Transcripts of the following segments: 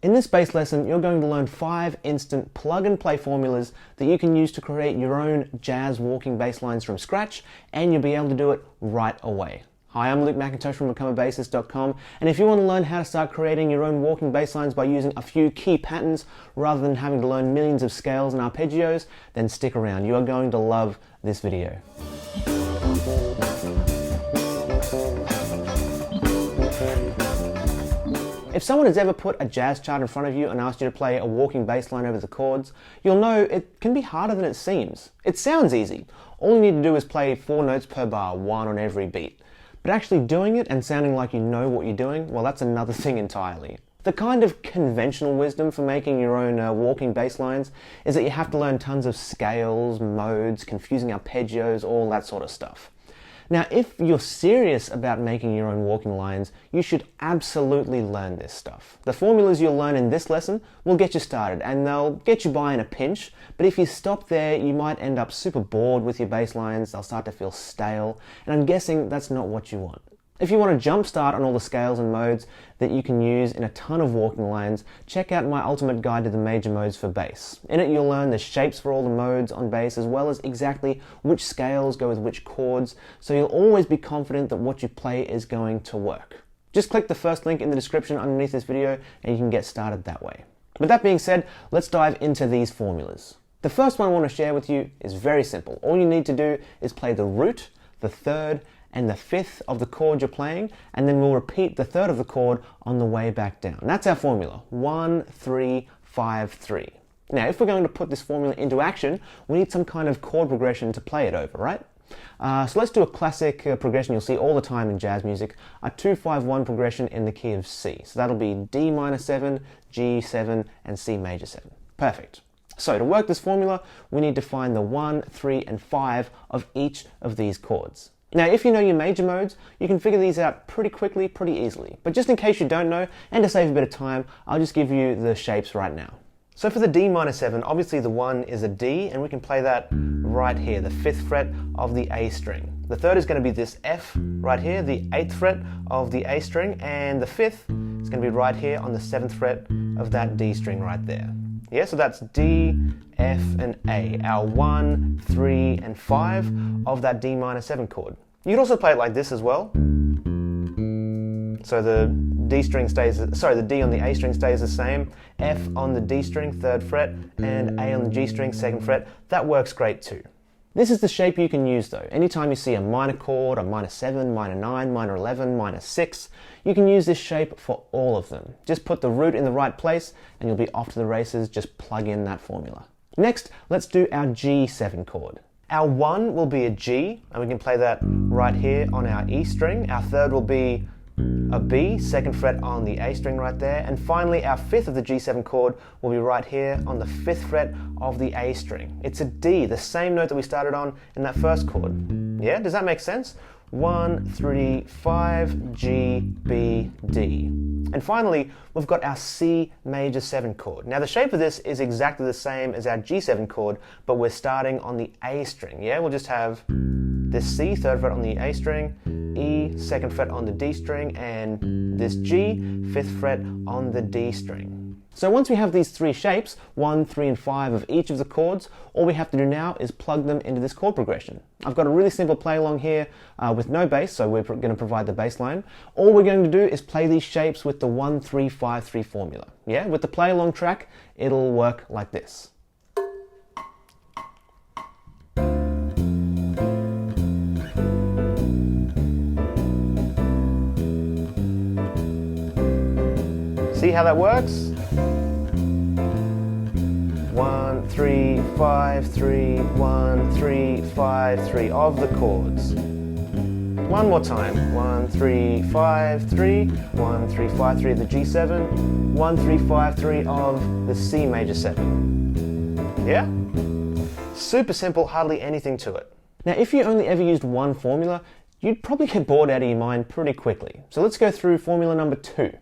In this bass lesson, you're going to learn 5 instant plug-and-play formulas that you can use to create your own jazz walking bass lines from scratch, and you'll be able to do it right away. Hi, I'm Luke McIntosh from BecomeABassist.com, and if you want to learn how to start creating your own walking bass lines by using a few key patterns rather than having to learn millions of scales and arpeggios, then stick around. You are going to love this video. If someone has ever put a jazz chart in front of you and asked you to play a walking bass line over the chords, you'll know it can be harder than it seems. It sounds easy. All you need to do is play 4 notes per bar, 1 on every beat. But actually doing it and sounding like you know what you're doing, well, that's another thing entirely. The kind of conventional wisdom for making your own walking bass lines is that you have to learn tons of scales, modes, confusing arpeggios, all that sort of stuff. Now, if you're serious about making your own walking lines, you should absolutely learn this stuff. The formulas you'll learn in this lesson will get you started, and they'll get you by in a pinch, but if you stop there, you might end up super bored with your bass lines, they'll start to feel stale, and I'm guessing that's not what you want. If you want to jumpstart on all the scales and modes that you can use in a ton of walking lines, check out my ultimate guide to the major modes for bass. In it you'll learn the shapes for all the modes on bass, as well as exactly which scales go with which chords, so you'll always be confident that what you play is going to work. Just click the first link in the description underneath this video and you can get started that way. With that being said, let's dive into these formulas. The first one I want to share with you is very simple. All you need to do is play the root, the third, and the 5th of the chord you're playing, and then we'll repeat the 3rd of the chord on the way back down. That's our formula, 1, 3, 5, 3. Now, if we're going to put this formula into action, we need some kind of chord progression to play it over, right? So let's do a classic progression you'll see all the time in jazz music, a 2-5-1 progression in the key of C. So that'll be D minor 7, G 7, and C major 7. Perfect. So to work this formula, we need to find the 1, 3, and 5 of each of these chords. Now, if you know your major modes, you can figure these out pretty quickly, pretty easily. But just in case you don't know, and to save a bit of time, I'll just give you the shapes right now. So for the D minor 7, obviously the 1 is a D, and we can play that right here, the 5th fret of the A string. The 3rd is going to be this F right here, the 8th fret of the A string, and the 5th is going to be right here on the 7th fret of that D string right there. Yeah, so that's D, F, and A, our 1, 3, and 5 of that D minor 7 chord. You can also play it like this as well. So the D string stays, the D on the A string stays the same, F on the D string, 3rd fret, and A on the G string, 2nd fret. That works great too. This is the shape you can use though. Anytime you see a minor chord, a minor 7, minor 9, minor 11, minor 6, you can use this shape for all of them. Just put the root in the right place and you'll be off to the races. Just plug in that formula. Next, let's do our G7 chord. Our 1 will be a G, and we can play that right here on our E string. Our 3rd will be a B, 2nd fret on the A string right there. And finally, our 5th of the G7 chord will be right here on the 5th fret of the A string. It's a D, the same note that we started on in that first chord. Yeah, does that make sense? 1, 3, 5, G, B, D. And finally, we've got our C major 7 chord. Now the shape of this is exactly the same as our G7 chord, but we're starting on the A string. Yeah, we'll just have this C, 3rd fret on the A string, E, 2nd fret on the D string, and this G, 5th fret on the D string. So once we have these 3 shapes, 1, 3, and 5 of each of the chords, all we have to do now is plug them into this chord progression. I've got a really simple play along here with no bass, so we're going to provide the bass line. All we're going to do is play these shapes with the 1, 3, 5, 3 formula. Yeah, with the play along track, it'll work like this. See how that works? 1, 3, 5, 3, 1, 3, 5, 3 of the chords. One more time. 1, 3, 5, 3, 1, 3, 5, 3 of the G7, 1, 3, 5, 3 of the C major 7. Yeah? Super simple, hardly anything to it. Now, if you only ever used one formula, you'd probably get bored out of your mind pretty quickly. So let's go through formula number 2.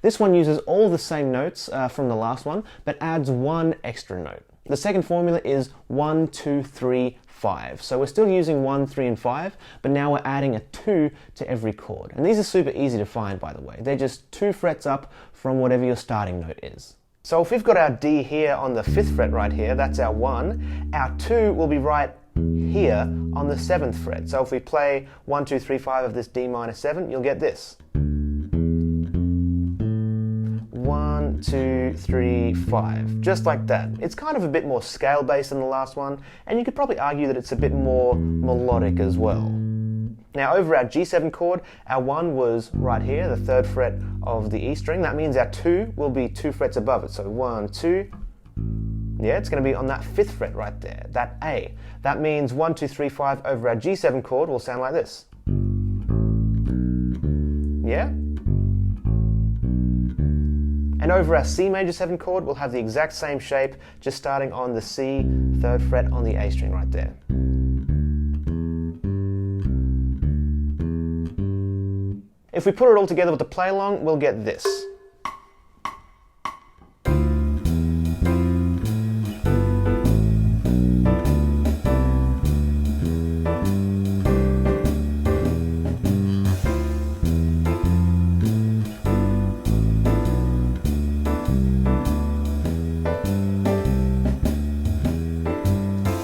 This one uses all the same notes from the last one, but adds one extra note. The second formula is 1, 2, 3, 5. So we're still using 1, 3, and 5, but now we're adding a 2 to every chord. And these are super easy to find, by the way. They're just 2 frets up from whatever your starting note is. So if we've got our D here on the 5th fret right here, that's our 1. Our 2 will be right here on the 7th fret. So if we play 1, 2, 3, 5 of this D minor 7, you'll get this. 1, 2, 3, 5. Just like that. It's kind of a bit more scale-based than the last one, and you could probably argue that it's a bit more melodic as well. Now over our G7 chord, our 1 was right here, the 3rd fret of the E string. That means our 2 will be 2 frets above it. So 1, 2, yeah, it's going to be on that 5th fret right there, that A. That means 1, 2, 3, 5 over our G7 chord will sound like this. Yeah? And over our C major 7 chord, we'll have the exact same shape, just starting on the C, 3rd fret on the A string right there. If we put it all together with the play along, we'll get this.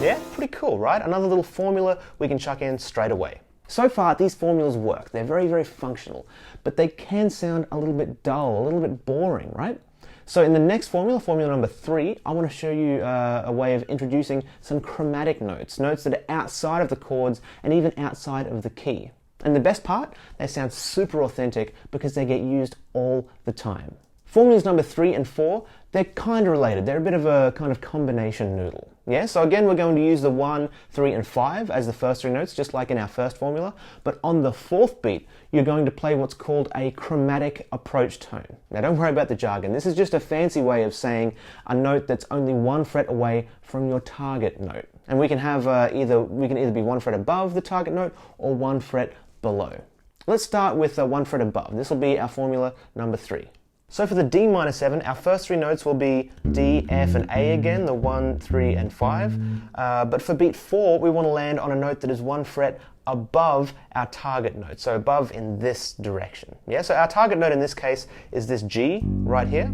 Yeah, pretty cool, right? Another little formula we can chuck in straight away. So far, these formulas work. They're very, very functional, but they can sound a little bit dull, a little bit boring, right? So in the next formula, formula number 3, I want to show you a way of introducing some chromatic notes, notes that are outside of the chords and even outside of the key. And the best part, they sound super authentic because they get used all the time. Formulas number 3 and 4, they're kind of related. They're a bit of a kind of combination noodle. Yeah, so again, we're going to use the 1, 3, and 5 as the first 3 notes, just like in our first formula. But on the 4th beat, you're going to play what's called a chromatic approach tone. Now, don't worry about the jargon. This is just a fancy way of saying a note that's only 1 fret away from your target note. And we can have either be 1 fret above the target note or 1 fret below. Let's start with 1 fret above. This will be our formula number 3. So for the D minor 7, our first 3 notes will be D, F, and A again, the 1, 3, and 5. But for beat 4, we want to land on a note that is 1 fret above our target note, so above in this direction. Yeah, so our target note in this case is this G right here,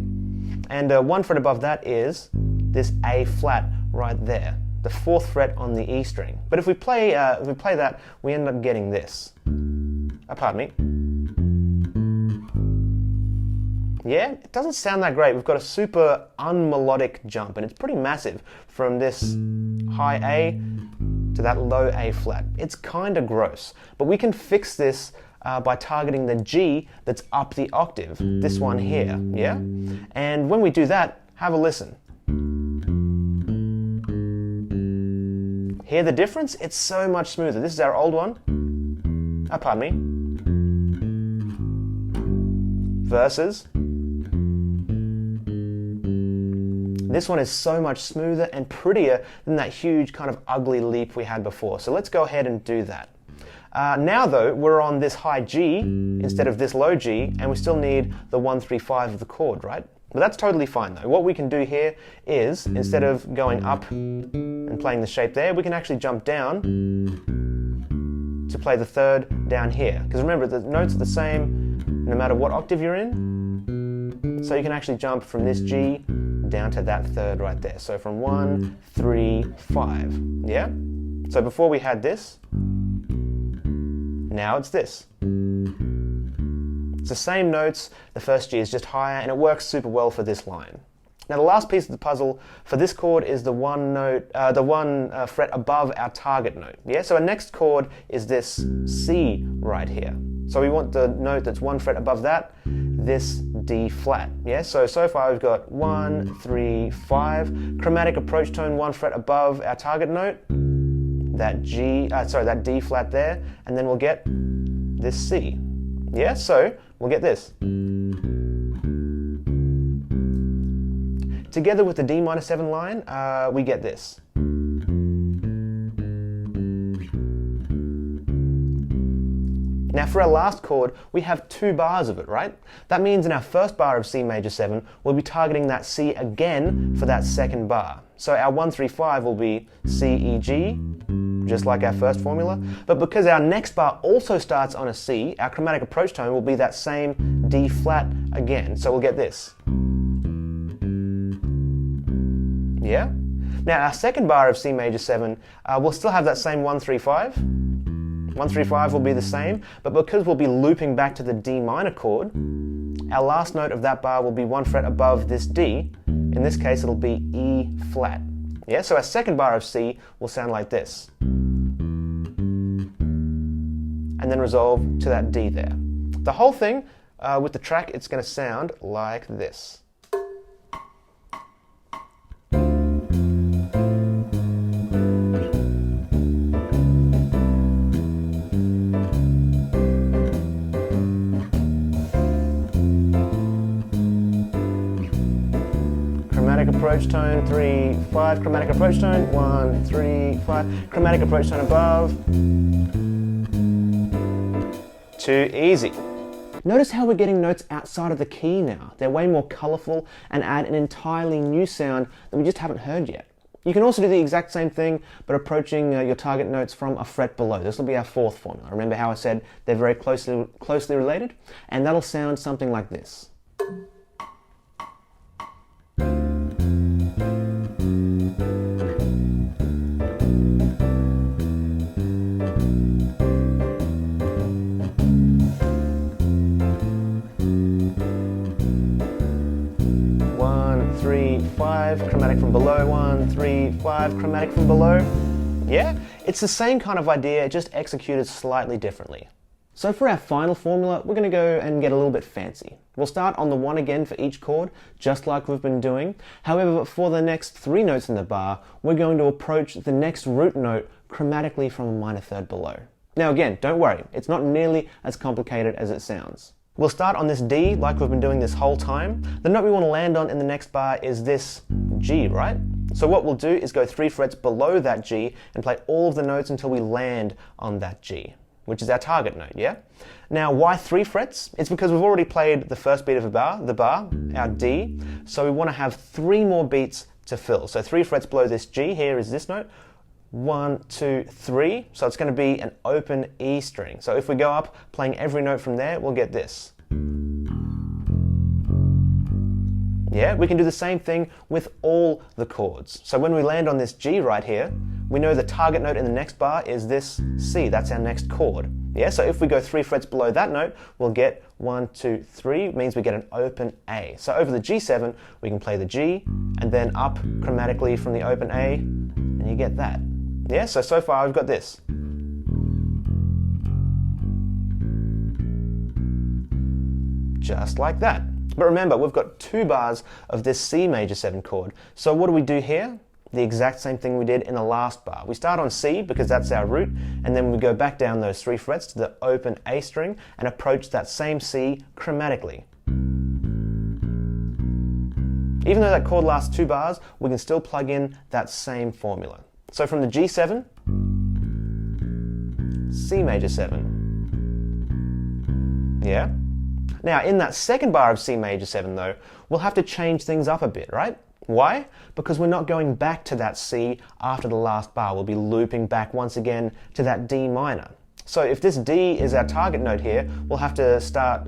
and 1 fret above that is this A flat right there, the 4th fret on the E string. But if we play that, we end up getting this. Pardon me. Yeah, it doesn't sound that great. We've got a super unmelodic jump, and it's pretty massive from this high A to that low A flat. It's kind of gross, but we can fix this by targeting the G that's up the octave, this one here, yeah? And when we do that, have a listen. Hear the difference? It's so much smoother. This is our old one. Pardon me. Versus this one is so much smoother and prettier than that huge kind of ugly leap we had before. So let's go ahead and do that. Now though, we're on this high G instead of this low G, and we still need the 1, 3, 5 of the chord, right? But that's totally fine though. What we can do here is, instead of going up and playing the shape there, we can actually jump down to play the 3rd down here. Because remember, the notes are the same no matter what octave you're in. So you can actually jump from this G down to that 3rd right there. So from 1, 3, 5, yeah? So before we had this, now it's this. It's the same notes, the first G is just higher, and it works super well for this line. Now the last piece of the puzzle for this chord is the 1 fret above our target note. Yeah, so our next chord is this C right here. So we want the note that's 1 fret above that, this D flat. Yeah, so far we've got 1, 3, 5, chromatic approach tone 1 fret above our target note, that that D flat there, and then we'll get this C. Yeah, so we'll get this. Together with the D minor 7 line, we get this. Now for our last chord, we have 2 bars of it, right? That means in our first bar of C major 7, we'll be targeting that C again for that 2nd bar. So our 1, 3, 5 will be C, E, G, just like our first formula. But because our next bar also starts on a C, our chromatic approach tone will be that same D flat again. So we'll get this. Yeah? Now our second bar of C major 7 will still have that same 1, 3, 5. 1, 3, 5 will be the same, but because we'll be looping back to the D minor chord, our last note of that bar will be 1 fret above this D. In this case, it'll be E flat. Yeah, so our second bar of C will sound like this. And then resolve to that D there. The whole thing, with the track, it's going to sound like this. Approach tone, 3, 5, chromatic approach tone, 1, 3, 5, chromatic approach tone above. Too easy. Notice how we're getting notes outside of the key now. They're way more colourful and add an entirely new sound that we just haven't heard yet. You can also do the exact same thing, but approaching your target notes from a fret below. This will be our fourth formula. Remember how I said they're very closely related? And that'll sound something like this. 3, 5, chromatic from below, 1, 3, 5, chromatic from below. Yeah, it's the same kind of idea, just executed slightly differently. So for our final formula, we're going to go and get a little bit fancy. We'll start on the 1 again for each chord, just like we've been doing. However, for the next 3 notes in the bar, we're going to approach the next root note chromatically from a minor third below. Now again, don't worry, it's not nearly as complicated as it sounds. We'll start on this D like we've been doing this whole time. The note we want to land on in the next bar is this G, right? So what we'll do is go 3 frets below that G and play all of the notes until we land on that G, which is our target note, yeah? Now, why 3 frets? It's because we've already played the first beat of the bar, our D, so we want to have 3 more beats to fill. So 3 frets below this G, here is this note, 1, 2, 3, so it's going to be an open E string. So if we go up playing every note from there, we'll get this. Yeah, we can do the same thing with all the chords. So when we land on this G right here, we know the target note in the next bar is this C, that's our next chord. Yeah, so if we go 3 frets below that note, we'll get 1, 2, 3, means we get an open A. So over the G7, we can play the G, and then up chromatically from the open A, and you get that. Yeah, so far I've got this. Just like that. But remember, we've got 2 bars of this C major 7 chord. So what do we do here? The exact same thing we did in the last bar. We start on C because that's our root, and then we go back down those 3 frets to the open A string and approach that same C chromatically. Even though that chord lasts 2 bars, we can still plug in that same formula. So from the G7, C major 7. Yeah? Now in that second bar of C major 7 though, we'll have to change things up a bit, right? Why? Because we're not going back to that C after the last bar. We'll be looping back once again to that D minor. So if this D is our target note here, we'll have to start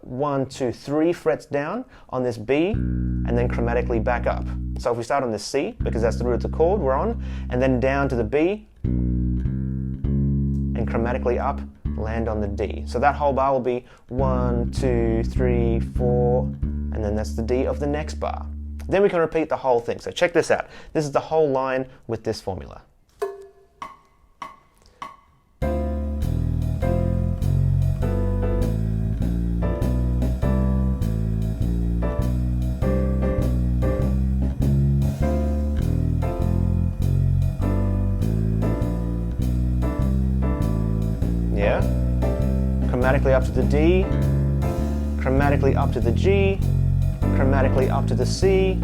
1, 2, 3 frets down on this B and then chromatically back up. So if we start on this C, because that's the root of the chord we're on, and then down to the B and chromatically up, land on the D. So that whole bar will be 1, 2, 3, 4, and then that's the D of the next bar. Then we can repeat the whole thing. So check this out. This is the whole line with this formula. Yeah? Chromatically up to the D, chromatically up to the G, chromatically up to the C,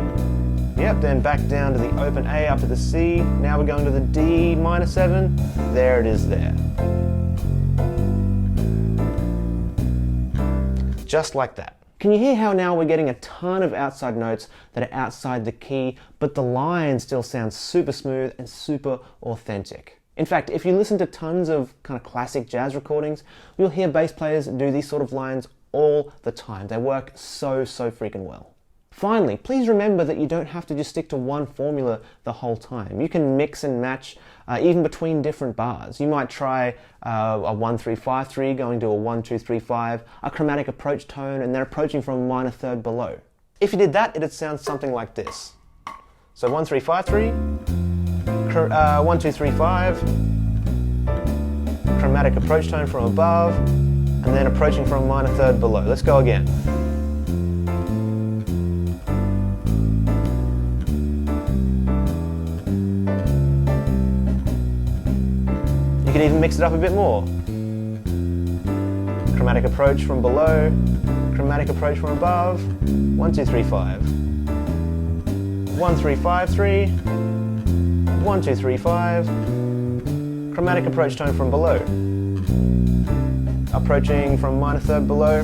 yep, then back down to the open A up to the C, now we're going to the D minor 7, there it is there. Just like that. Can you hear how now we're getting a ton of outside notes that are outside the key, but the line still sounds super smooth and super authentic? In fact, if you listen to tons of kind of classic jazz recordings, you'll hear bass players do these sort of lines all the time. They work so freaking well. Finally, please remember that you don't have to just stick to one formula the whole time. You can mix and match even between different bars. You might try a 1-3-5-3 going to a 1-2-3-5, a chromatic approach tone, and then approaching from a minor third below. If you did that, it'd sound something like this. So 1-3-5-3, 1-2-3-5, chromatic approach tone from above, and then approaching from a minor third below. Let's go again. You can even mix it up a bit more. Chromatic approach from below, chromatic approach from above, 1-2-3-5. 1-3-5-3, 1-2-3-5, chromatic approach tone from below. Approaching from minor third below.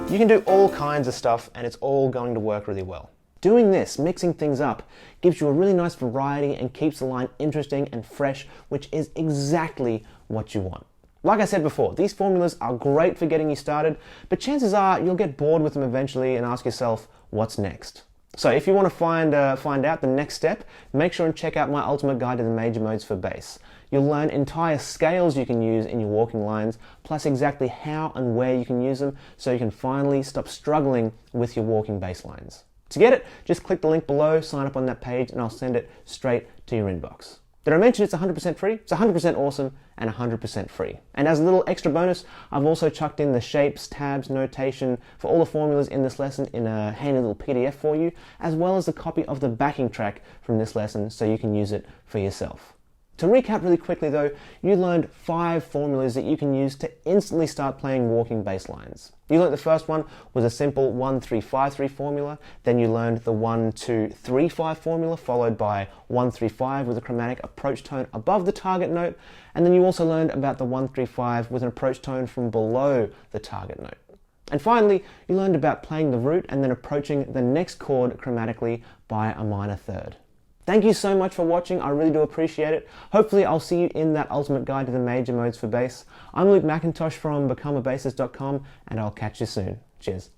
You can do all kinds of stuff and it's all going to work really well. Doing this, mixing things up, gives you a really nice variety and keeps the line interesting and fresh, which is exactly what you want. Like I said before, these formulas are great for getting you started, but chances are you'll get bored with them eventually and ask yourself, what's next? So if you want to find out the next step, make sure and check out my ultimate guide to the major modes for bass. You'll learn entire scales you can use in your walking lines, plus exactly how and where you can use them so you can finally stop struggling with your walking bass lines. To get it, just click the link below, sign up on that page, and I'll send it straight to your inbox. Did I mention it's 100% free? It's 100% awesome and 100% free. And as a little extra bonus, I've also chucked in the shapes, tabs, notation for all the formulas in this lesson in a handy little PDF for you, as well as a copy of the backing track from this lesson so you can use it for yourself. To recap really quickly though, you learned 5 formulas that you can use to instantly start playing walking bass lines. You learned the first one was a simple 1-3-5-3 formula, then you learned the 1-2-3-5 formula followed by 1-3-5 with a chromatic approach tone above the target note, and then you also learned about the 1-3-5 with an approach tone from below the target note. And finally, you learned about playing the root and then approaching the next chord chromatically by a minor third. Thank you so much for watching, I really do appreciate it. Hopefully I'll see you in that ultimate guide to the major modes for bass. I'm Luke McIntosh from becomeabassist.com and I'll catch you soon. Cheers.